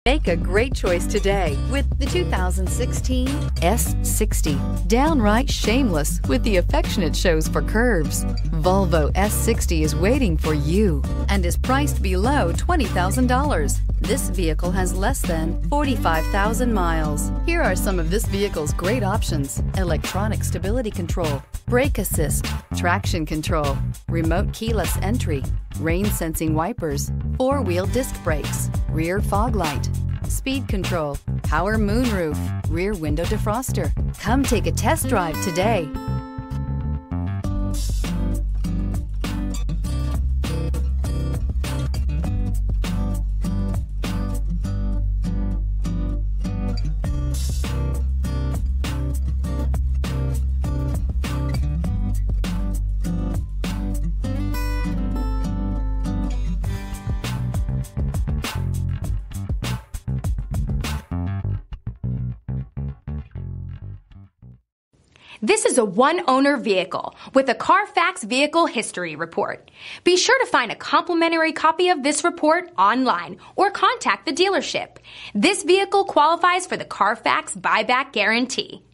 Make a great choice today with the 2016 S60. Downright shameless with the affectionate shows for curves. Volvo S60 is waiting for you and is priced below $20,000. This vehicle has less than 45,000 miles. Here are some of this vehicle's great options: electronic stability control, brake assist, traction control, remote keyless entry, rain sensing wipers, four-wheel disc brakes, rear fog light, speed control, power moonroof, rear window defroster. Come take a test drive today. This is a one-owner vehicle with a Carfax Vehicle History Report. Be sure to find a complimentary copy of this report online or contact the dealership. This vehicle qualifies for the Carfax Buyback Guarantee.